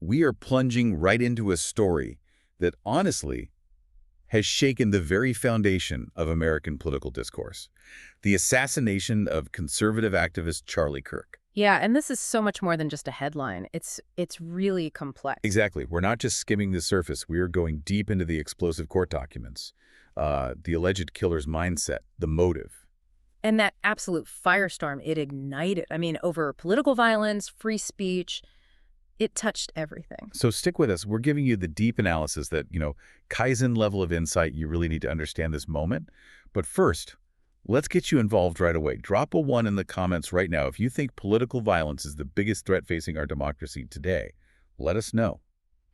we are plunging right into a story that honestly has shaken the very foundation of American political discourse. The assassination of conservative activist Charlie Kirk. Yeah, and this is so much more than just a headline. It's really complex. Exactly. We're not just skimming the surface. We are going deep into the explosive court documents, the alleged killer's mindset, the motive. And that absolute firestorm, it ignited. I mean, over political violence, free speech, it touched everything. So stick with us. We're giving you the deep analysis that, Kaizen level of insight you really need to understand this moment. But first, let's get you involved right away. Drop a 1 in the comments right now if you think political violence is the biggest threat facing our democracy today. Let us know.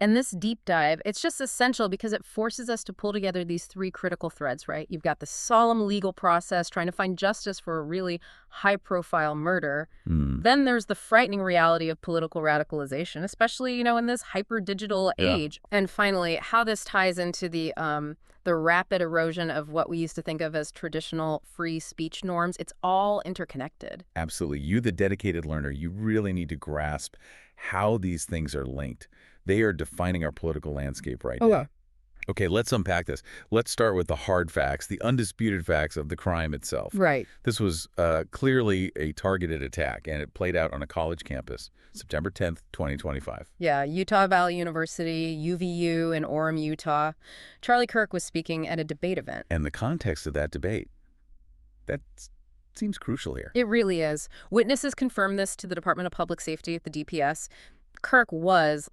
And this deep dive, it's just essential because it forces us to pull together these 3 critical threads, right? You've got the solemn legal process trying to find justice for a really high-profile murder. Then there's the frightening reality of political radicalization, especially, in this hyper-digital age. And finally, how this ties into the rapid erosion of what we used to think of as traditional free speech norms. It's all interconnected. Absolutely. You, the dedicated learner, you really need to grasp how these things are linked. They are defining our political landscape right now. Okay, let's unpack this. Let's start with the hard facts, the undisputed facts of the crime itself. Right. This was clearly a targeted attack, and it played out on a college campus, September 10th, 2025. Yeah, Utah Valley University, UVU in Orem, Utah. Charlie Kirk was speaking at a debate event. And the context of that debate, that seems crucial here. It really is. Witnesses confirmed this to the Department of Public Safety at the DPS. Kirk was,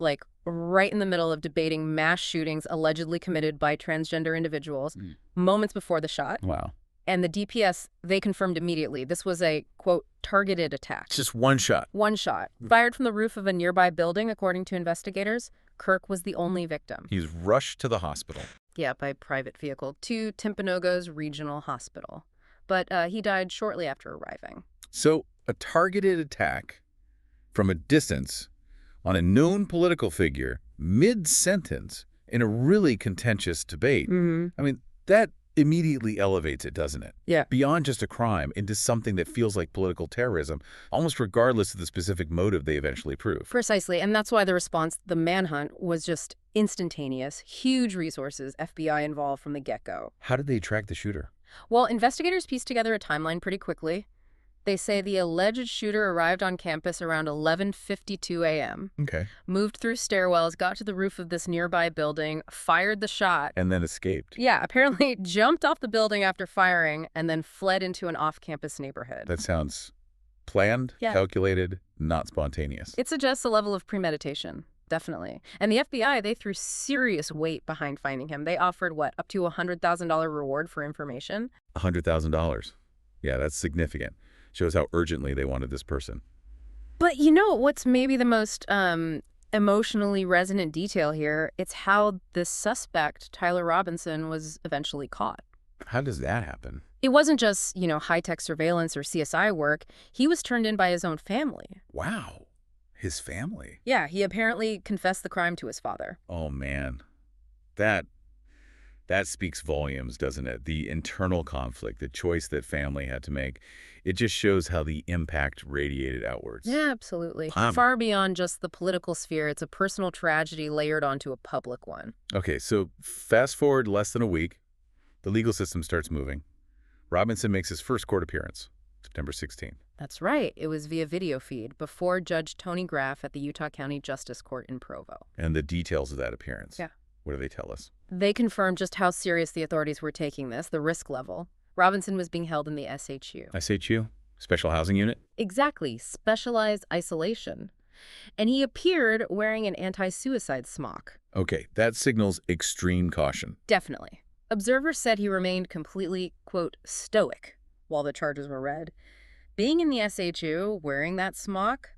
right in the middle of debating mass shootings allegedly committed by transgender individuals moments before the shot. Wow. And the DPS, they confirmed immediately this was a, quote, targeted attack. Just one shot. One shot. Fired from the roof of a nearby building, according to investigators. Kirk was the only victim. He's rushed to the hospital. Yeah, by private vehicle to Timpanogos Regional Hospital. But he died shortly after arriving. So a targeted attack from a distance on a known political figure mid-sentence in a really contentious debate. I mean, that immediately elevates it, doesn't it? Yeah. Beyond just a crime into something that feels like political terrorism, almost regardless of the specific motive they eventually prove. Precisely, and that's why the response, the manhunt, was just instantaneous. Huge resources, FBI involved from the get-go. How did they track the shooter? Well, investigators pieced together a timeline pretty quickly. They say the alleged shooter arrived on campus around 11:52 a.m. Okay. Moved through stairwells, got to the roof of this nearby building, fired the shot. And then escaped. Yeah, apparently jumped off the building after firing and then fled into an off-campus neighborhood. That sounds planned, calculated, not spontaneous. It suggests a level of premeditation. Definitely. And the FBI, they threw serious weight behind finding him. They offered, up to a $100,000 reward for information? $100,000. Yeah, that's significant. Shows how urgently they wanted this person. But what's maybe the most emotionally resonant detail here? It's how this suspect, Tyler Robinson, was eventually caught. How does that happen? It wasn't just, high-tech surveillance or CSI work. He was turned in by his own family. Wow. His family? Yeah, he apparently confessed the crime to his father. Oh, man. That speaks volumes, doesn't it? The internal conflict, the choice that family had to make. It just shows how the impact radiated outwards. Yeah, absolutely. Far beyond just the political sphere, it's a personal tragedy layered onto a public one. Okay, so fast forward less than a week. The legal system starts moving. Robinson makes his first court appearance, September 16th. That's right. It was via video feed before Judge Tony Graff at the Utah County Justice Court in Provo. And the details of that appearance. Yeah. What do they tell us? They confirmed just how serious the authorities were taking this, the risk level. Robinson was being held in the SHU. SHU? Special Housing Unit? Exactly. Specialized isolation. And he appeared wearing an anti-suicide smock. Okay, that signals extreme caution. Definitely. Observers said he remained completely, quote, stoic while the charges were read. Being in the SHU, wearing that smock,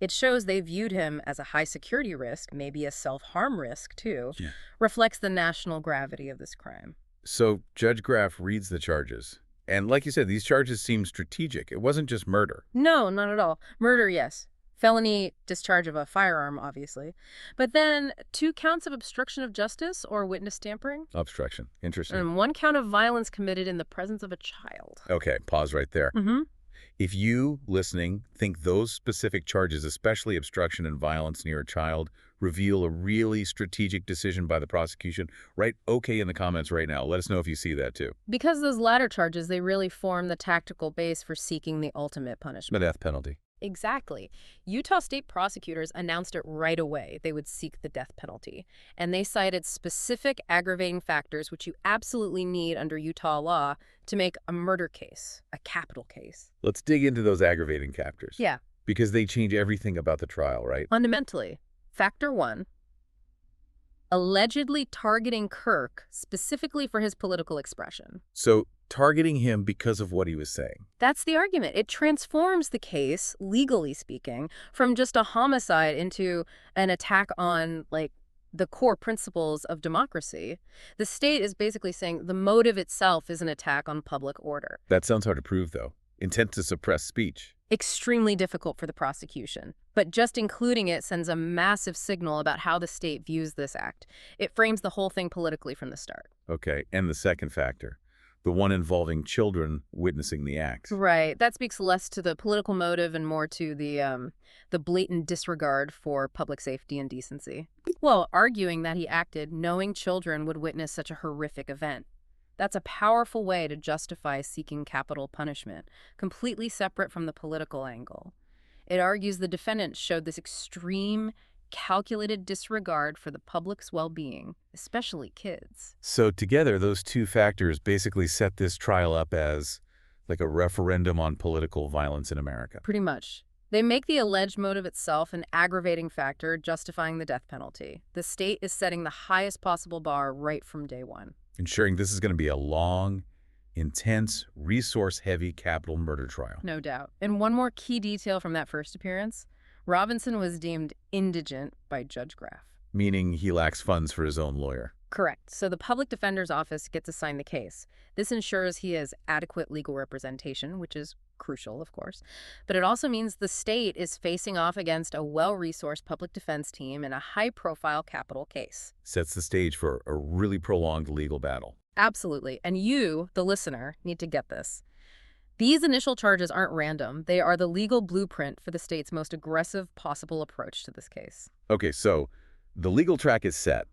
it shows they viewed him as a high-security risk, maybe a self-harm risk, too. Yeah. Reflects the national gravity of this crime. So Judge Graff reads the charges. And like you said, these charges seem strategic. It wasn't just murder. No, not at all. Murder, yes. Felony discharge of a firearm, obviously. But then 2 counts of obstruction of justice or witness tampering. Obstruction. Interesting. And 1 count of violence committed in the presence of a child. Okay, pause right there. If you, listening, think those specific charges, especially obstruction and violence near a child, reveal a really strategic decision by the prosecution, write okay in the comments right now. Let us know if you see that too. Because those latter charges, they really form the tactical base for seeking the ultimate The punishment. death penalty. Exactly. Utah state prosecutors announced it right away. They would seek the death penalty. And they cited specific aggravating factors, which you absolutely need under Utah law to make a murder case, a capital case. Let's dig into those aggravating factors. Yeah. Because they change everything about the trial, right? Fundamentally, factor one, allegedly targeting Kirk specifically for his political expression. So, targeting him because of what he was saying. That's the argument. It transforms the case, legally speaking, from just a homicide into an attack on, like, the core principles of democracy. The state is basically saying the motive itself is an attack on public order. That sounds hard to prove, though. Intent to suppress speech. Extremely difficult for the prosecution. But just including it sends a massive signal about how the state views this act. It frames the whole thing politically from the start. Okay, and the second factor, the one involving children witnessing the act. Right. That speaks less to the political motive and more to the blatant disregard for public safety and decency. Well, arguing that he acted knowing children would witness such a horrific event. That's a powerful way to justify seeking capital punishment, completely separate from the political angle. It argues the defendant showed this extreme, calculated disregard for the public's well-being, especially kids. So together, those two factors basically set this trial up as like a referendum on political violence in America. Pretty much. They make the alleged motive itself an aggravating factor justifying the death penalty. The state is setting the highest possible bar right from day one. Ensuring this is going to be a long, intense, resource-heavy capital murder trial. No doubt. And one more key detail from that first appearance, Robinson was deemed indigent by Judge Graff. Meaning he lacks funds for his own lawyer. Correct. So the public defender's office gets assigned the case. This ensures he has adequate legal representation, which is crucial, of course. But it also means the state is facing off against a well-resourced public defense team in a high-profile capital case. Sets the stage for a really prolonged legal battle. Absolutely. And you, the listener, need to get this. These initial charges aren't random. They are the legal blueprint for the state's most aggressive possible approach to this case. Okay, so the legal track is set.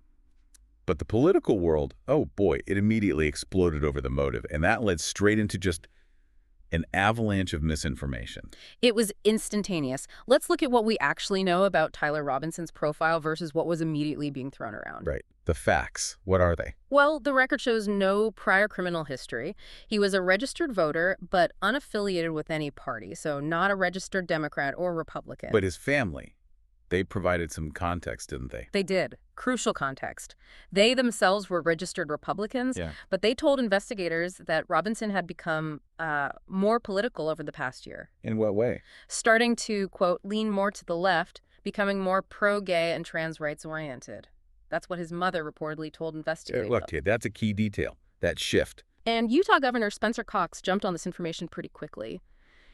But the political world, oh boy, it immediately exploded over the motive. And that led straight into just an avalanche of misinformation. It was instantaneous. Let's look at what we actually know about Tyler Robinson's profile versus what was immediately being thrown around. Right. The facts, what are they? Well, the record shows no prior criminal history. He was a registered voter, but unaffiliated with any party, so not a registered Democrat or Republican. But his family, they provided some context, didn't they? They did. Crucial context. They themselves were registered Republicans, but they told investigators that Robinson had become more political over the past year. In what way? Starting to, quote, lean more to the left, becoming more pro-gay and trans rights oriented. That's what his mother reportedly told investigators. Look, kid, that's a key detail, that shift. And Utah Governor Spencer Cox jumped on this information pretty quickly.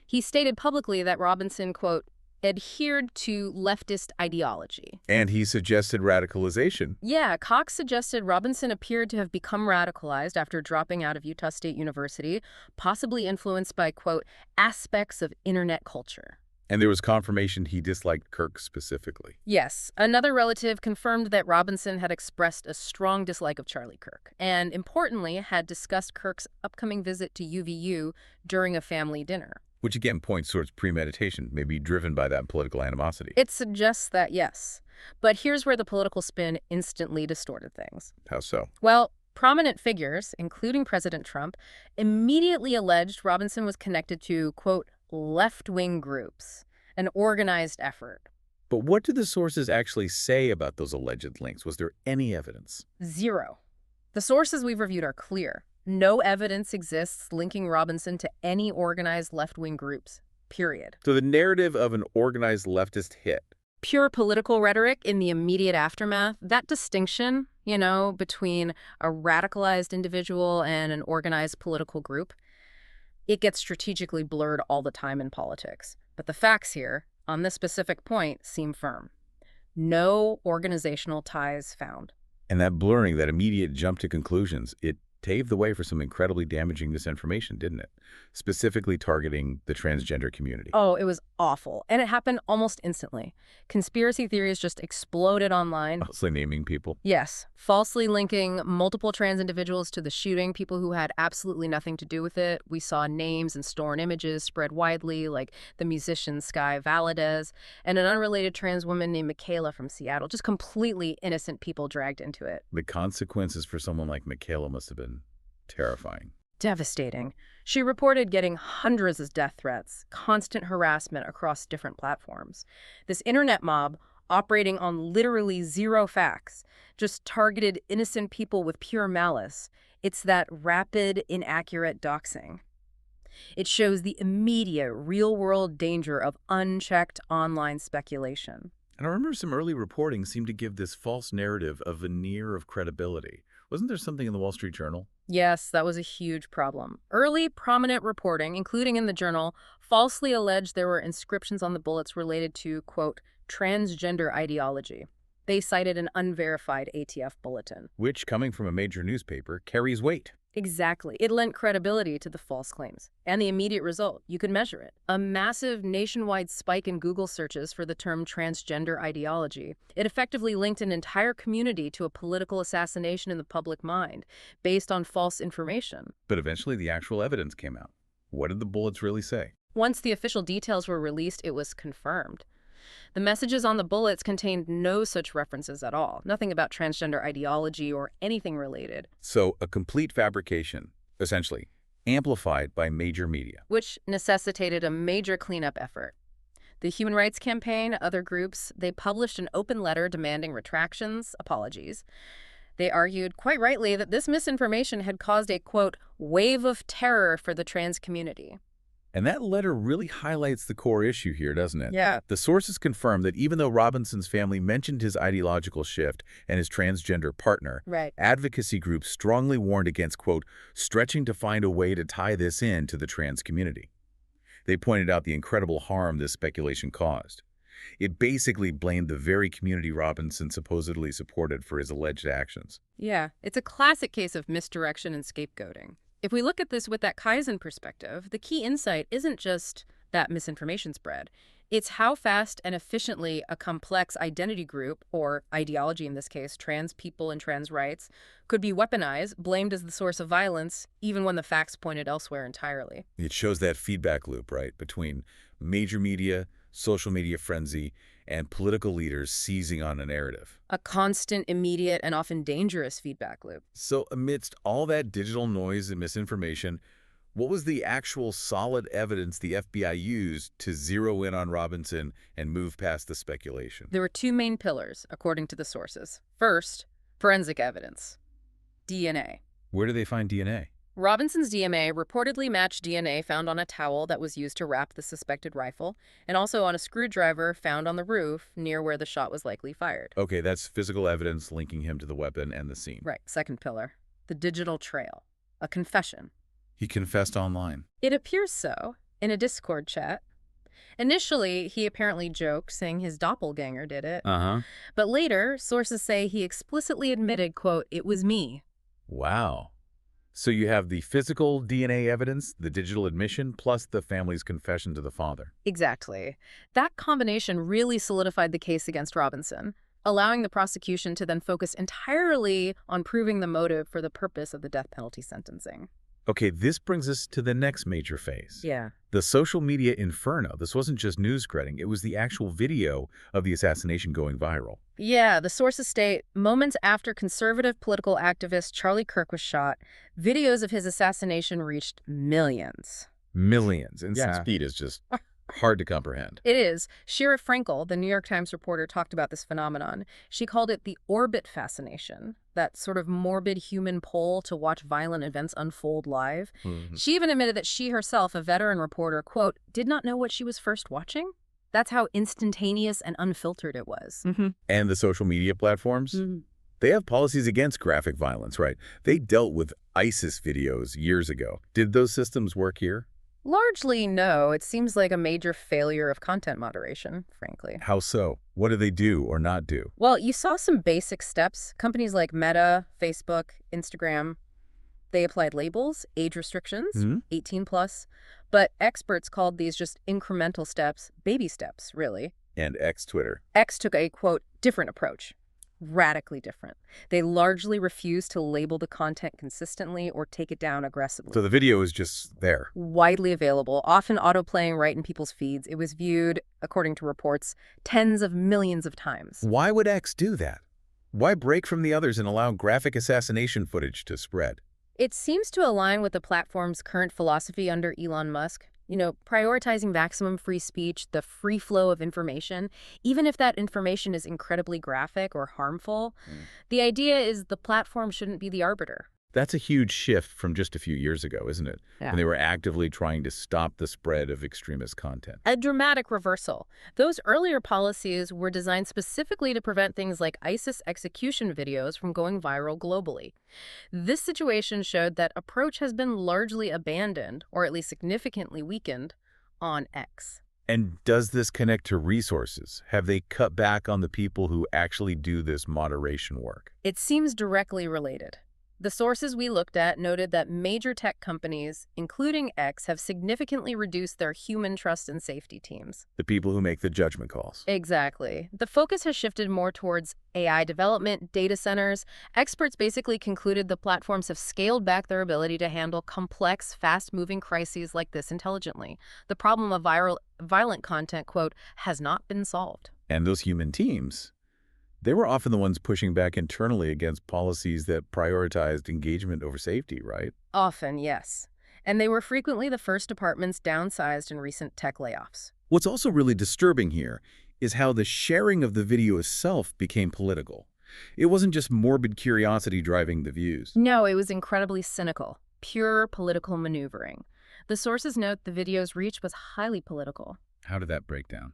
He stated publicly that Robinson, quote, adhered to leftist ideology. And he suggested radicalization. Yeah, Cox suggested Robinson appeared to have become radicalized after dropping out of Utah State University, possibly influenced by, quote, aspects of internet culture. And there was confirmation he disliked Kirk specifically. Yes. Another relative confirmed that Robinson had expressed a strong dislike of Charlie Kirk, and importantly, had discussed Kirk's upcoming visit to UVU during a family dinner. Which again points towards premeditation, maybe driven by that political animosity. It suggests that, yes. But here's where the political spin instantly distorted things. How so? Well, prominent figures, including President Trump, immediately alleged Robinson was connected to, quote, left-wing groups, an organized effort. But what do the sources actually say about those alleged links? Was there any evidence? Zero. The sources we've reviewed are clear. No evidence exists linking Robinson to any organized left-wing groups, period. So the narrative of an organized leftist hit. Pure political rhetoric in the immediate aftermath, that distinction, between a radicalized individual and an organized political group, it gets strategically blurred all the time in politics. But the facts here, on this specific point, seem firm. No organizational ties found. And that blurring, that immediate jump to conclusions, it paved the way for some incredibly damaging misinformation, didn't it? Specifically targeting the transgender community. Oh, it was awful. And it happened almost instantly. Conspiracy theories just exploded online. Mostly naming people. Yes, falsely linking multiple trans individuals to the shooting, people who had absolutely nothing to do with it. We saw names and stolen images spread widely, like the musician Sky Valadez and an unrelated trans woman named Michaela from Seattle. Just completely innocent people dragged into it. The consequences for someone like Michaela must have been terrifying. Devastating. She reported getting hundreds of death threats, constant harassment across different platforms. This internet mob, operating on literally zero facts, just targeted innocent people with pure malice. It's that rapid, inaccurate doxing. It shows the immediate, real-world danger of unchecked online speculation. And I remember some early reporting seemed to give this false narrative a veneer of credibility. Wasn't there something in the Wall Street Journal? Yes, that was a huge problem. Early, prominent reporting, including in the Journal, falsely alleged there were inscriptions on the bullets related to, quote, transgender ideology. They cited an unverified ATF bulletin. Which, coming from a major newspaper, carries weight. Exactly. It lent credibility to the false claims. And the immediate result, you could measure it. A massive nationwide spike in Google searches for the term transgender ideology. It effectively linked an entire community to a political assassination in the public mind, based on false information. But eventually the actual evidence came out. What did the bullets really say? Once the official details were released, it was confirmed. The messages on the bullets contained no such references at all. Nothing about transgender ideology or anything related. So, a complete fabrication, essentially, amplified by major media. Which necessitated a major cleanup effort. The Human Rights Campaign, other groups, they published an open letter demanding retractions, apologies. They argued, quite rightly, that this misinformation had caused a, quote, wave of terror for the trans community. And that letter really highlights the core issue here, doesn't it? Yeah. The sources confirm that even though Robinson's family mentioned his ideological shift and his transgender partner, right, advocacy groups strongly warned against, quote, stretching to find a way to tie this in to the trans community. They pointed out the incredible harm this speculation caused. It basically blamed the very community Robinson supposedly supported for his alleged actions. Yeah, it's a classic case of misdirection and scapegoating. If we look at this with that Kaizen perspective, the key insight isn't just that misinformation spread. It's how fast and efficiently a complex identity group, or ideology in this case, trans people and trans rights, could be weaponized, blamed as the source of violence, even when the facts pointed elsewhere entirely. It shows that feedback loop, right, between major media, social media frenzy, and political leaders seizing on a narrative. A constant, immediate, and often dangerous feedback loop. So amidst all that digital noise and misinformation, what was the actual solid evidence the FBI used to zero in on Robinson and move past the speculation? There were two main pillars, according to the sources. First, forensic evidence. DNA. Where do they find DNA? Robinson's DNA reportedly matched DNA found on a towel that was used to wrap the suspected rifle, and also on a screwdriver found on the roof near where the shot was likely fired. Okay, that's physical evidence linking him to the weapon and the scene. Right, second pillar. The digital trail. A confession. He confessed online. It appears so, in a Discord chat. Initially, he apparently joked, saying his doppelganger did it. But later, sources say he explicitly admitted, quote, "It was me." Wow. So you have the physical DNA evidence, the digital admission, plus the family's confession to the father. Exactly. That combination really solidified the case against Robinson, allowing the prosecution to then focus entirely on proving the motive for the purpose of the death penalty sentencing. Okay, this brings us to the next major phase. Yeah. The social media inferno. This wasn't just news spreading. It was the actual video of the assassination going viral. Yeah, the sources state, moments after conservative political activist Charlie Kirk was shot, videos of his assassination reached millions. Millions. And Yeah. speed is just hard to comprehend. It is. Shira Frankel, the New York Times reporter, talked about this phenomenon. She called it the orbit fascination, that sort of morbid human pull to watch violent events unfold live. She even admitted that she herself, a veteran reporter, quote, did not know what she was first watching. That's how instantaneous and unfiltered it was. And the social media platforms? They have policies against graphic violence, right? They dealt with ISIS videos years ago. Did those systems work here? Largely, no. It seems like a major failure of content moderation, frankly. How so? What do they do or not do? Well, you saw some basic steps. Companies like Meta, Facebook, Instagram, They applied labels, age restrictions, 18 plus, but experts called these just incremental steps, baby steps, really. And Twitter. X took a, quote, different approach. Radically different. They largely refused to label the content consistently or take it down aggressively. So the video is just there. Widely available, often autoplaying right in people's feeds. It was viewed, according to reports, tens of millions of times. Why would X do that? Why break from the others and allow graphic assassination footage to spread? It seems to align with the platform's current philosophy under Elon Musk. You know, prioritizing maximum free speech, the free flow of information, even if that information is incredibly graphic or harmful. The idea is the platform shouldn't be the arbiter. That's a huge shift from just a few years ago, isn't it? Yeah. When they were actively trying to stop the spread of extremist content. A dramatic reversal. Those earlier policies were designed specifically to prevent things like ISIS execution videos from going viral globally. This situation showed that approach has been largely abandoned, or at least significantly weakened, on X. And does this connect to resources? Have they cut back on the people who actually do this moderation work? It seems directly related. The sources we looked at noted that major tech companies, including X, have significantly reduced their human trust and safety teams. The people who make the judgment calls. Exactly. The focus has shifted more towards AI development, data centers. Experts basically concluded the platforms have scaled back their ability to handle complex, fast-moving crises like this intelligently. The problem of violent content, quote, has not been solved. And those human teams, they were often the ones pushing back internally against policies that prioritized engagement over safety, right? Often, yes. And they were frequently the first departments downsized in recent tech layoffs. What's also really disturbing here is how the sharing of the video itself became political. It wasn't just morbid curiosity driving the views. No, it was incredibly cynical, pure political maneuvering. The sources note the video's reach was highly political. How did that break down?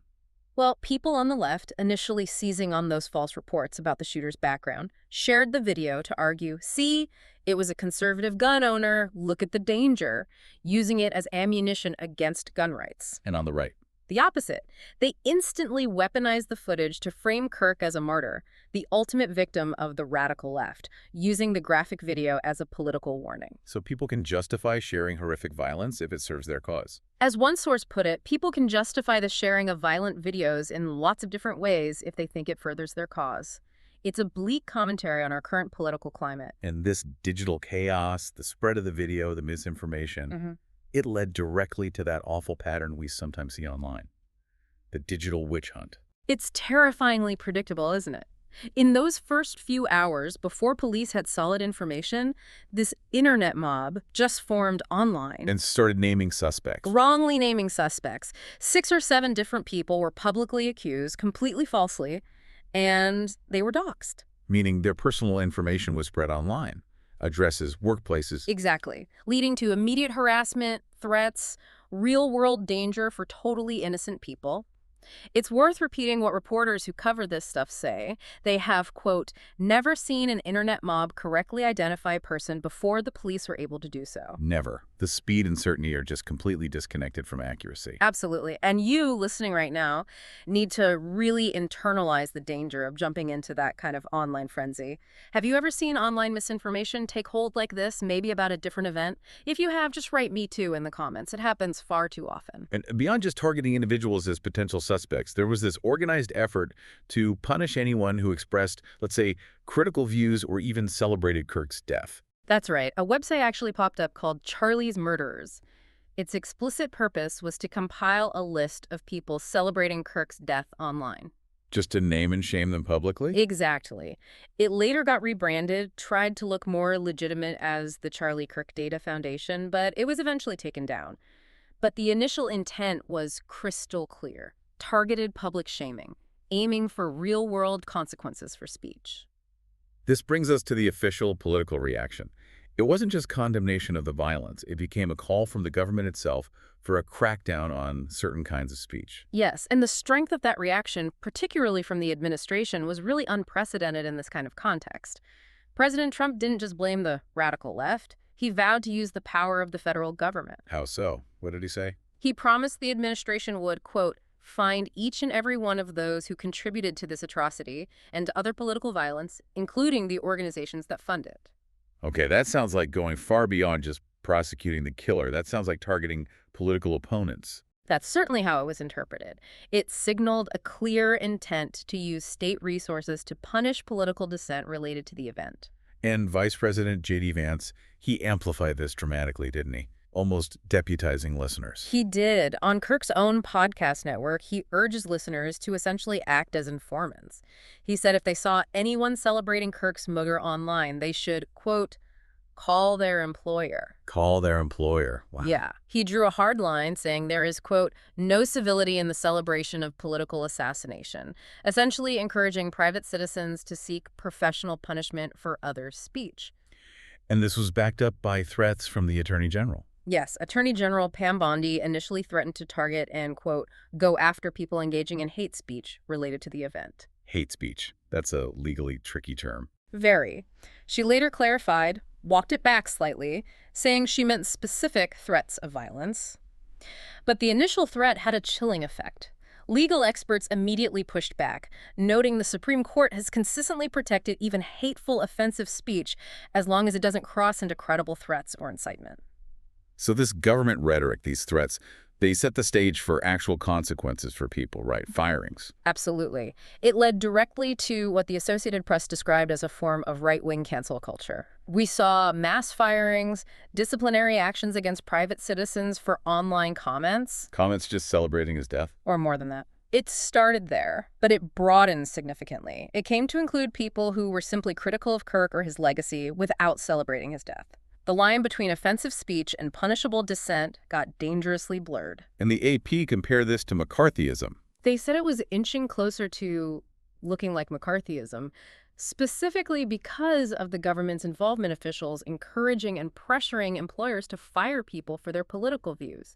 Well, people on the left, initially seizing on those false reports about the shooter's background, shared the video to argue, see, it was a conservative gun owner, look at the danger, using it as ammunition against gun rights. And on the right? The opposite. They instantly weaponized the footage to frame Kirk as a martyr, the ultimate victim of the radical left, using the graphic video as a political warning. So people can justify sharing horrific violence if it serves their cause. As one source put it, people can justify the sharing of violent videos in lots of different ways if they think it furthers their cause. It's a bleak commentary on our current political climate. And this digital chaos, the spread of the video, the misinformation, it led directly to that awful pattern we sometimes see online, the digital witch hunt. It's terrifyingly predictable, isn't it? In those first few hours, before police had solid information, this internet mob just formed online. And started naming suspects. Wrongly naming suspects. 6 or 7 different people were publicly accused, completely falsely, and they were doxxed. Meaning their personal information was spread online. Addresses, workplaces. Exactly. Leading to immediate harassment, threats, real-world danger for totally innocent people. It's worth repeating what reporters who cover this stuff say. They have, quote, never seen an internet mob correctly identify a person before the police were able to do so. Never. The speed and certainty are just completely disconnected from accuracy. Absolutely. And you, listening right now, need to really internalize the danger of jumping into that kind of online frenzy. Have you ever seen online misinformation take hold like this, maybe about a different event? If you have, just write "me too" in the comments. It happens far too often. And beyond just targeting individuals as potential suspects, there was this organized effort to punish anyone who expressed, let's say, critical views or even celebrated Kirk's death. That's right. A website actually popped up called Charlie's Murderers. Its explicit purpose was to compile a list of people celebrating Kirk's death online. Just to name and shame them publicly? Exactly. It later got rebranded, tried to look more legitimate as the Charlie Kirk Data Foundation, but it was eventually taken down. But the initial intent was crystal clear. Targeted public shaming, aiming for real-world consequences for speech. This brings us to the official political reaction. It wasn't just condemnation of the violence. It became a call from the government itself for a crackdown on certain kinds of speech. Yes, and the strength of that reaction, particularly from the administration, was really unprecedented in this kind of context. President Trump didn't just blame the radical left. He vowed to use the power of the federal government. How so? What did he say? He promised the administration would, quote, find each and every one of those who contributed to this atrocity and to other political violence, including the organizations that fund it. Okay, that sounds like going far beyond just prosecuting the killer. That sounds like targeting political opponents. That's certainly how it was interpreted. It signaled a clear intent to use state resources to punish political dissent related to the event. And Vice President J.D. Vance, he amplified this dramatically, didn't he? Almost deputizing listeners. He did. On Kirk's own podcast network, he urges listeners to essentially act as informants. He said if they saw anyone celebrating Kirk's murder online, they should, quote, call their employer. Call their employer. Wow. Yeah. He drew a hard line saying there is, quote, no civility in the celebration of political assassination, essentially encouraging private citizens to seek professional punishment for others' speech. And this was backed up by threats from the Attorney General. Yes, Attorney General Pam Bondi initially threatened to target and, quote, go after people engaging in hate speech related to the event. Hate speech. That's a legally tricky term. Very. She later clarified, walked it back slightly, saying she meant specific threats of violence. But the initial threat had a chilling effect. Legal experts immediately pushed back, noting the Supreme Court has consistently protected even hateful, offensive speech as long as it doesn't cross into credible threats or incitement. So this government rhetoric, these threats, they set the stage for actual consequences for people, right? Firings. Absolutely. It led directly to what the Associated Press described as a form of right-wing cancel culture. We saw mass firings, disciplinary actions against private citizens for online comments. Comments just celebrating his death? Or more than that. It started there, but it broadened significantly. It came to include people who were simply critical of Kirk or his legacy without celebrating his death. The line between offensive speech and punishable dissent got dangerously blurred. And the AP compared this to McCarthyism. They said it was inching closer to looking like McCarthyism, specifically because of the government's involvement officials encouraging and pressuring employers to fire people for their political views.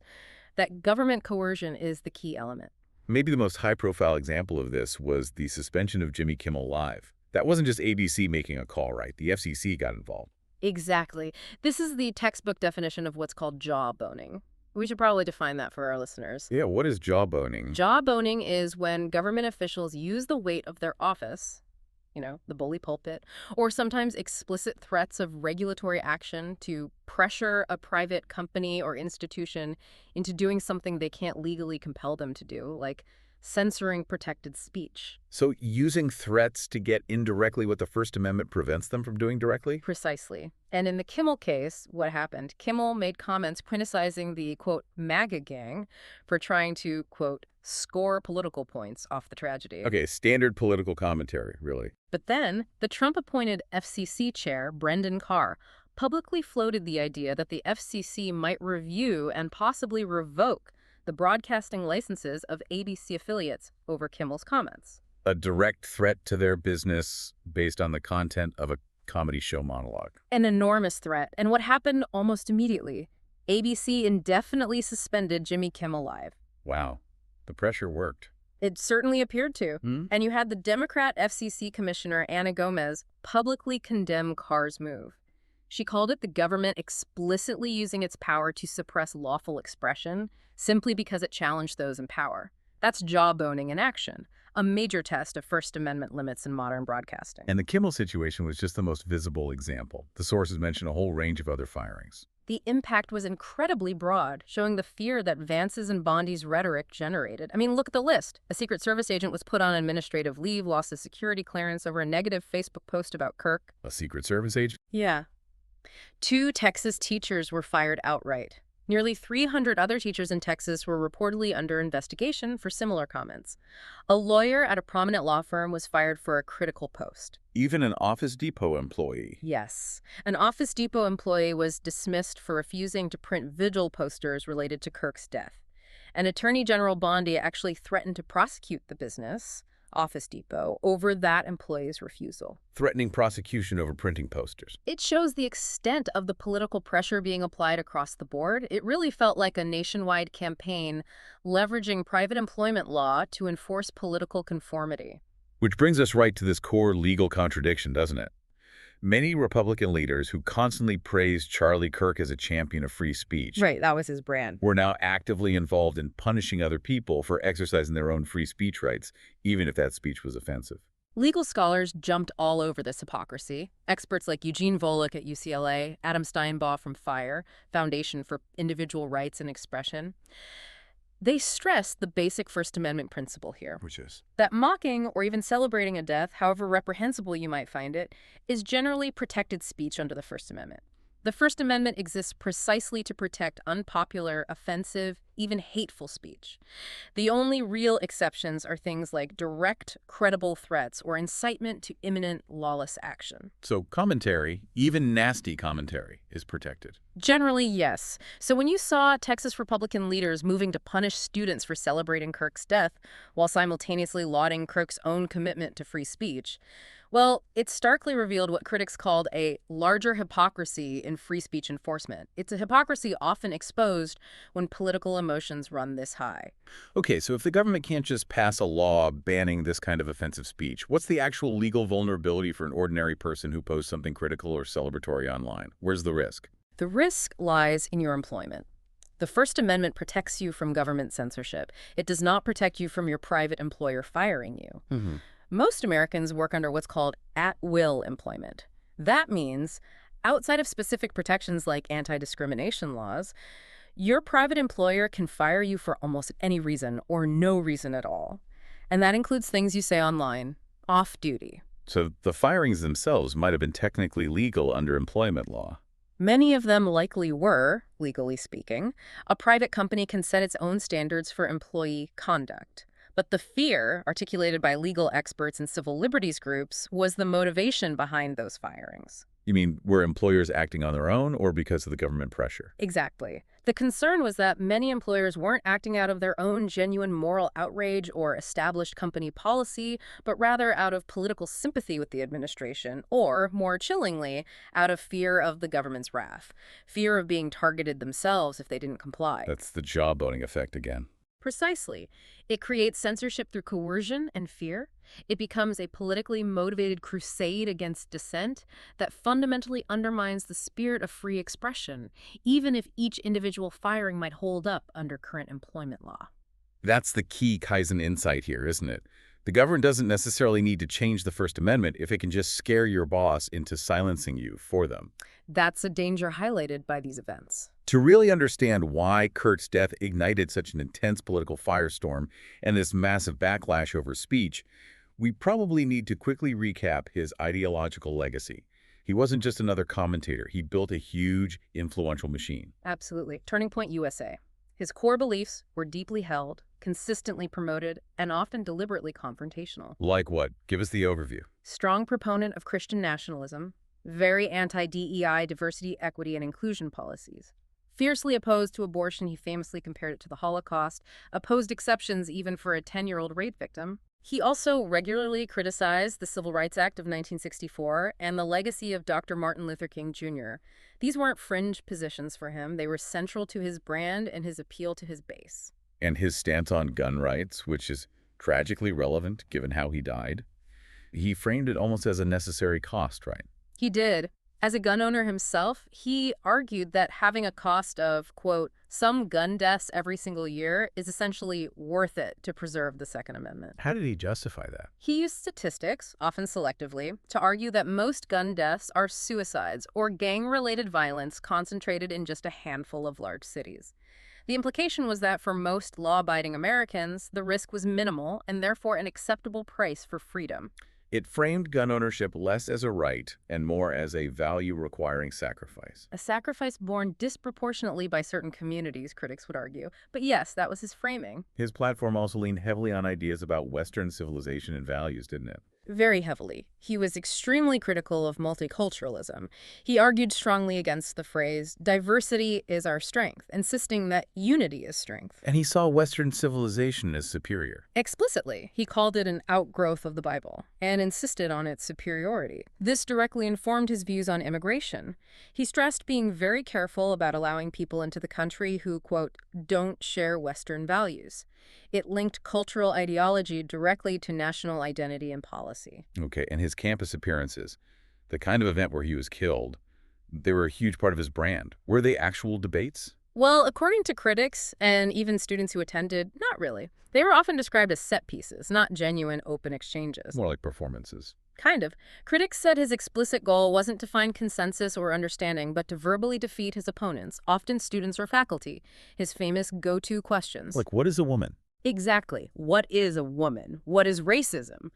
That government coercion is the key element. Maybe the most high-profile example of this was the suspension of Jimmy Kimmel Live. That wasn't just ABC making a call, right? The FCC got involved. Exactly. This is the textbook definition of what's called jawboning. We should probably define that for our listeners. Yeah, what is jawboning? Jawboning is when government officials use the weight of their office, the bully pulpit, or sometimes explicit threats of regulatory action to pressure a private company or institution into doing something they can't legally compel them to do, like censoring protected speech. So using threats to get indirectly what the First Amendment prevents them from doing directly? Precisely. And in the Kimmel case, what happened? Kimmel made comments criticizing the, quote, MAGA gang for trying to, quote, score political points off the tragedy. Okay, standard political commentary, really. But then, the Trump-appointed FCC chair, Brendan Carr, publicly floated the idea that the FCC might review and possibly revoke the broadcasting licenses of ABC affiliates over Kimmel's comments. A direct threat to their business based on the content of a comedy show monologue. An enormous threat. And what happened almost immediately? ABC indefinitely suspended Jimmy Kimmel Live. Wow. The pressure worked. It certainly appeared to. And you had the Democrat FCC Commissioner Ana Gomez publicly condemn Carr's move. She called it the government explicitly using its power to suppress lawful expression simply because it challenged those in power. That's jawboning in action, a major test of First Amendment limits in modern broadcasting. And the Kimmel situation was just the most visible example. The sources mention a whole range of other firings. The impact was incredibly broad, showing the fear that Vance's and Bondi's rhetoric generated. I mean, look at the list. A Secret Service agent was put on administrative leave, lost his security clearance over a negative Facebook post about Kirk. A Secret Service agent? Yeah. 2 Texas teachers were fired outright. Nearly 300 other teachers in Texas were reportedly under investigation for similar comments. A lawyer at a prominent law firm was fired for a critical post. Even an Office Depot employee? Yes. An Office Depot employee was dismissed for refusing to print vigil posters related to Kirk's death. And Attorney General Bondi actually threatened to prosecute the business, Office Depot, over that employee's refusal. Threatening prosecution over printing posters. It shows the extent of the political pressure being applied across the board. It really felt like a nationwide campaign leveraging private employment law to enforce political conformity. Which brings us right to this core legal contradiction, doesn't it? Many Republican leaders who constantly praised Charlie Kirk as a champion of free speech Right, that was his brand. were now actively involved in punishing other people for exercising their own free speech rights, even if that speech was offensive. Legal scholars jumped all over this hypocrisy. Experts like Eugene Volokh at UCLA, Adam Steinbaugh from FIRE, Foundation for Individual Rights and Expression, they stress the basic First Amendment principle here. Which is? That mocking or even celebrating a death, however reprehensible you might find it, is generally protected speech under the First Amendment. The First Amendment exists precisely to protect unpopular, offensive, even hateful speech. The only real exceptions are things like direct, credible threats or incitement to imminent lawless action. So commentary, even nasty commentary, is protected. Generally, yes. So when you saw Texas Republican leaders moving to punish students for celebrating Kirk's death while simultaneously lauding Kirk's own commitment to free speech, well, it starkly revealed what critics called a larger hypocrisy in free speech enforcement. It's a hypocrisy often exposed when political emotions run this high. Okay, so if the government can't just pass a law banning this kind of offensive speech, what's the actual legal vulnerability for an ordinary person who posts something critical or celebratory online? Where's the risk? The risk lies in your employment. The First Amendment protects you from government censorship. It does not protect you from your private employer firing you. Most Americans work under what's called at-will employment. That means, outside of specific protections like anti-discrimination laws, your private employer can fire you for almost any reason or no reason at all. And that includes things you say online, off-duty. So the firings themselves might have been technically legal under employment law. Many of them likely were, legally speaking. A private company can set its own standards for employee conduct. But the fear, articulated by legal experts and civil liberties groups, was the motivation behind those firings. You mean, were employers acting on their own or because of the government pressure? Exactly. The concern was that many employers weren't acting out of their own genuine moral outrage or established company policy, but rather out of political sympathy with the administration, or, more chillingly, out of fear of the government's wrath, fear of being targeted themselves if they didn't comply. That's the jawboning effect again. Precisely. It creates censorship through coercion and fear. It becomes a politically motivated crusade against dissent that fundamentally undermines the spirit of free expression, even if each individual firing might hold up under current employment law. That's the key Kaizen insight here, isn't it? The government doesn't necessarily need to change the First Amendment if it can just scare your boss into silencing you for them. That's a danger highlighted by these events. To really understand why Kirk's death ignited such an intense political firestorm and this massive backlash over speech, we probably need to quickly recap his ideological legacy. He wasn't just another commentator. He built a huge, influential machine. Absolutely. Turning Point USA. His core beliefs were deeply held, consistently promoted, and often deliberately confrontational. Like what? Give us the overview. Strong proponent of Christian nationalism, very anti-DEI, diversity, equity, and inclusion policies. Fiercely opposed to abortion, he famously compared it to the Holocaust, opposed exceptions even for a 10-year-old rape victim. He also regularly criticized the Civil Rights Act of 1964 and the legacy of Dr. Martin Luther King Jr. These weren't fringe positions for him. They were central to his brand and his appeal to his base. And his stance on gun rights, which is tragically relevant given how he died. He framed it almost as a necessary cost, right? He did. As a gun owner himself, he argued that having a cost of, quote, some gun deaths every single year is essentially worth it to preserve the Second Amendment. How did he justify that? He used statistics, often selectively, to argue that most gun deaths are suicides or gang-related violence concentrated in just a handful of large cities. The implication was that for most law-abiding Americans, the risk was minimal and therefore an acceptable price for freedom. It framed gun ownership less as a right and more as a value-requiring sacrifice. A sacrifice borne disproportionately by certain communities, critics would argue. But yes, that was his framing. His platform also leaned heavily on ideas about Western civilization and values, didn't it? Very heavily. He was extremely critical of multiculturalism. He argued strongly against the phrase, diversity is our strength, insisting that unity is strength. And he saw Western civilization as superior. Explicitly, he called it an outgrowth of the Bible and insisted on its superiority. This directly informed his views on immigration. He stressed being very careful about allowing people into the country who, quote, don't share Western values. It linked cultural ideology directly to national identity and policy. Okay, and his campus appearances, the kind of event where he was killed, they were a huge part of his brand. Were they actual debates? Well, according to critics and even students who attended, not really. They were often described as set pieces, not genuine open exchanges. More like performances. Kind of. Critics said his explicit goal wasn't to find consensus or understanding, but to verbally defeat his opponents, often students or faculty. His famous go-to questions. Like, what is a woman? Exactly. What is a woman? What is racism?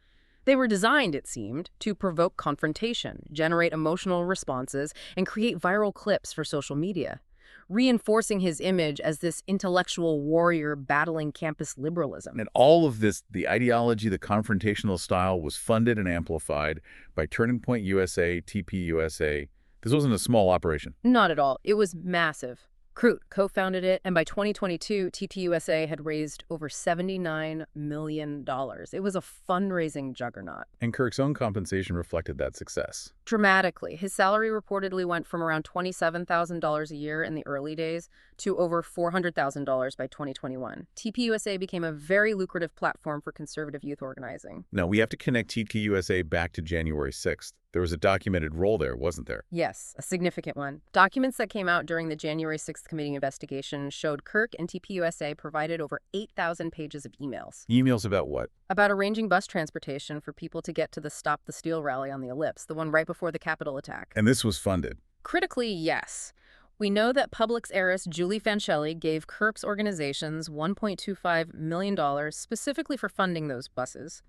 They were designed, it seemed, to provoke confrontation, generate emotional responses, and create viral clips for social media, reinforcing his image as this intellectual warrior battling campus liberalism. And all of this, the ideology, the confrontational style, was funded and amplified by Turning Point USA, TPUSA. This wasn't a small operation. Not at all. It was massive. Crute co-founded it, and by 2022, TPUSA had raised over $79 million. It was a fundraising juggernaut. And Kirk's own compensation reflected that success. Dramatically. His salary reportedly went from around $27,000 a year in the early days to over $400,000 by 2021. TPUSA became a very lucrative platform for conservative youth organizing. Now, we have to connect TPUSA back to January 6th. There was a documented role there, wasn't there? Yes, a significant one. Documents that came out during the January 6th committee investigation showed Kirk and TPUSA provided over 8,000 pages of emails. Emails about what? About arranging bus transportation for people to get to the Stop the Steal rally on the Ellipse, the one right before the Capitol attack. And this was funded? Critically, yes. We know that Publix heiress Julie Fancelli gave Kirk's organizations $1.25 million specifically for funding those buses.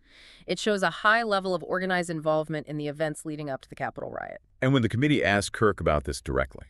It shows a high level of organized involvement in the events leading up to the Capitol riot. And when the committee asked Kirk about this directly,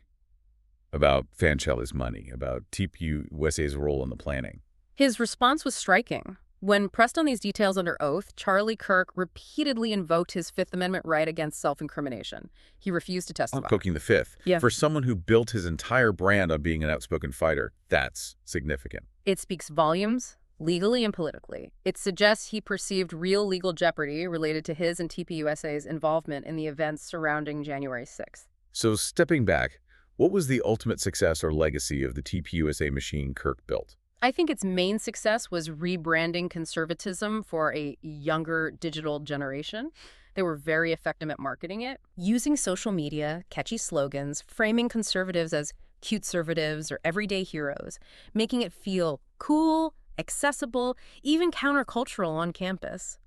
about Fancelli's money, about TPUSA's role in the planning, his response was striking. When pressed on these details under oath, Charlie Kirk repeatedly invoked his Fifth Amendment right against self-incrimination. He refused to testify. Poking the fifth. Yeah. For someone who built his entire brand on being an outspoken fighter, that's significant. It speaks volumes, legally and politically. It suggests he perceived real legal jeopardy related to his and TPUSA's involvement in the events surrounding January 6th. So stepping back, what was the ultimate success or legacy of the TPUSA machine Kirk built? I think its main success was rebranding conservatism for a younger digital generation. They were very effective at marketing it, using social media, catchy slogans, framing conservatives as cute-servatives or everyday heroes, making it feel cool, accessible, even countercultural on campus.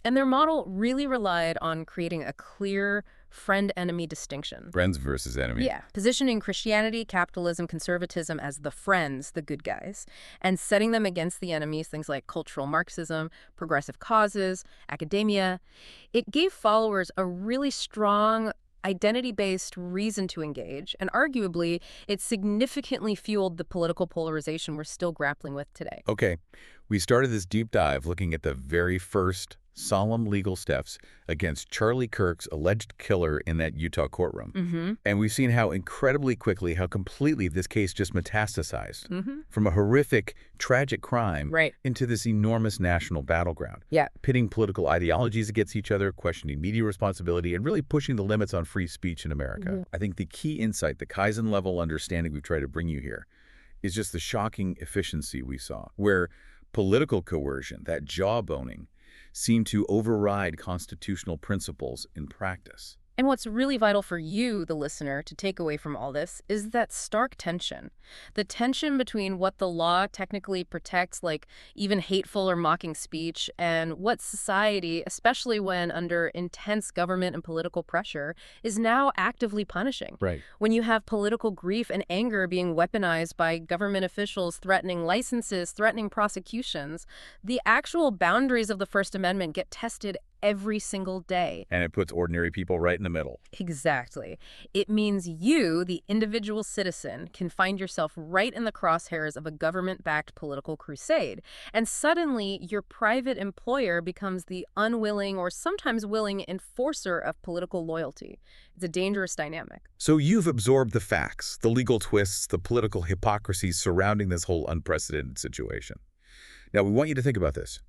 And their model really relied on creating a clear friend-enemy distinction. Friends versus enemy. Yeah. Positioning Christianity, capitalism, conservatism as the friends, the good guys, and setting them against the enemies, things like cultural Marxism, progressive causes, academia. It gave followers a really strong identity-based reason to engage, and arguably, it significantly fueled the political polarization we're still grappling with today. Okay, we started this deep dive looking at the very first solemn legal steps against Charlie Kirk's alleged killer in that Utah courtroom. And we've seen how incredibly quickly, how completely this case just metastasized from a horrific, tragic crime into this enormous national battleground. Pitting political ideologies against each other, questioning media responsibility, and really pushing the limits on free speech in America. I think the key insight, the Kaizen-level understanding we've tried to bring you here, is just the shocking efficiency we saw, where political coercion, that jawboning, seem to override constitutional principles in practice. And what's really vital for you, the listener, to take away from all this is that stark tension. The tension between what the law technically protects, like even hateful or mocking speech, and what society, especially when under intense government and political pressure, is now actively punishing. When you have political grief and anger being weaponized by government officials threatening licenses, threatening prosecutions, the actual boundaries of the First Amendment get tested every single day. And it puts ordinary people right in the middle. Exactly. It means you, the individual citizen, can find yourself right in the crosshairs of a government-backed political crusade. And suddenly, your private employer becomes the unwilling or sometimes willing enforcer of political loyalty. It's a dangerous dynamic. So you've absorbed the facts, the legal twists, the political hypocrisy surrounding this whole unprecedented situation. Now, we want you to think about this.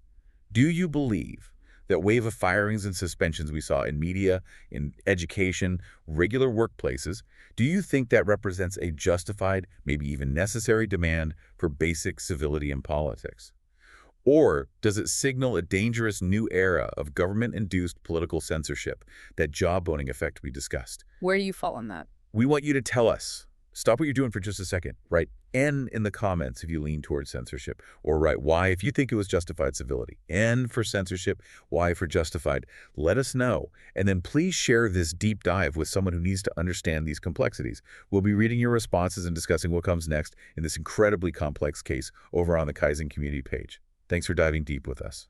Do you believe that wave of firings and suspensions we saw in media, in education, regular workplaces, do you think that represents a justified, maybe even necessary demand for basic civility in politics? Or does it signal a dangerous new era of government-induced political censorship, that jawboning effect we discussed? Where do you fall on that? We want you to tell us. Stop what you're doing for just a second. Write N in the comments if you lean towards censorship, or write Y if you think it was justified civility. N for censorship, Y for justified. Let us know. And then please share this deep dive with someone who needs to understand these complexities. We'll be reading your responses and discussing what comes next in this incredibly complex case over on the Kaizen community page. Thanks for diving deep with us.